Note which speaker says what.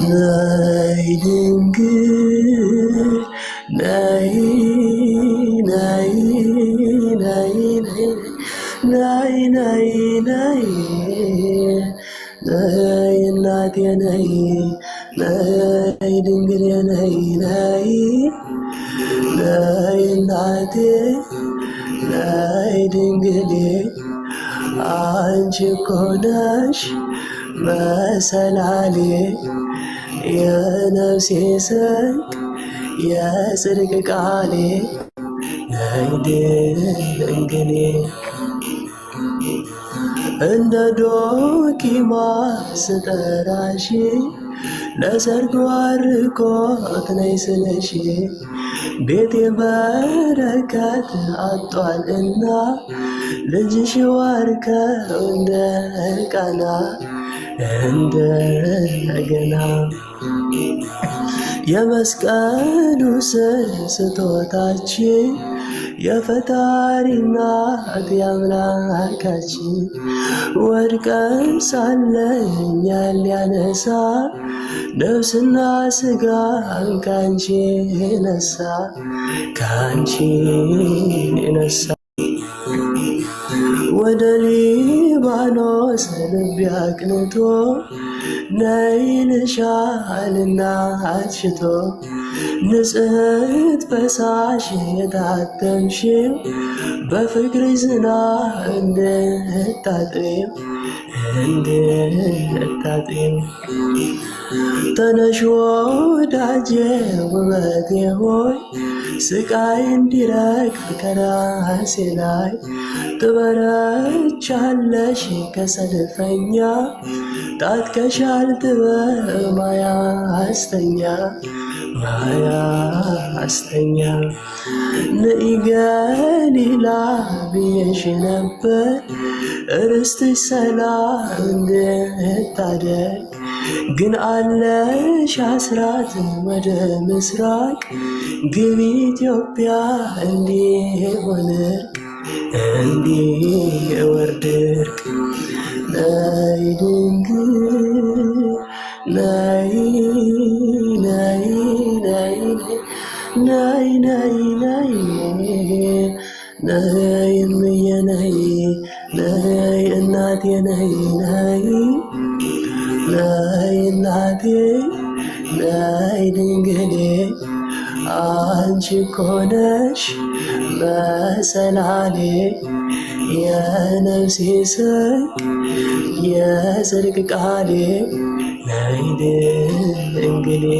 Speaker 1: ነይ ድንግል ነይ ነይ ነይ ነይ ነይ ነይ ነይ እናቴ ነይ ነይ ድንግል ነይ ነይ ነይ እናቴ ነይ ድንግል አንቺ እኮ ነሽ መሰላሌ የነፍሴ ስንቅ የጽድቅ ቃሌ ነይ ድንግል እንደ ዶኪማስ ስጠራሽ ለሰርግ ባርኮት ነይ ስለሽ ቤቴ በረከት አጧልና ልጅሽ ዋርከው እንደ ቃና እንደገና የመስቀሉ ስር ስጦታችን የፈጣሪ እናት የአምላካችን ወድቀን ሳለ እኛን ሊያነሳ ነፍስና ሥጋ ካንቺ ነሳ ካንቺ ነሳ ወደ ሊባኖስ ልቤ አቅንቶ ነይ ይልሻልና አሽቶ ንጽሕት ፈሳሽ የታተምሽው በፍቅር ዝናብ እንድታጥቢው ተነሽ ወዳጄ ውበቴ ሆይ ስቃይ እንዲረግፍ ከራሴ ላይ ትበረቻለሽ ከሰልፈኛ ታጥቀሻል ጥበብ ማያ አስተኛ ንኢ ገሊላ ብዬሽ ነበር ርስትሽ ሰላም እንድታደግ ግን አለሽ አስራት ወደ ምስራቅ ግቢ ኢትዮጵያ እንዲሆን እንዲወርድ እርቅ ነይ ድንግል ነይ ነይ ነይ ነይ ነይ ነይ ነይ እምዬ ነይ ነይ እናቴ ነይ ነይ ነይ እናቴ ነይ ድንግሌ አንቺ እኮ ነሽ መሰላሌ የነፍሴ ስንቅ የጽድቅ ቃሌ ነይ ድንግሌ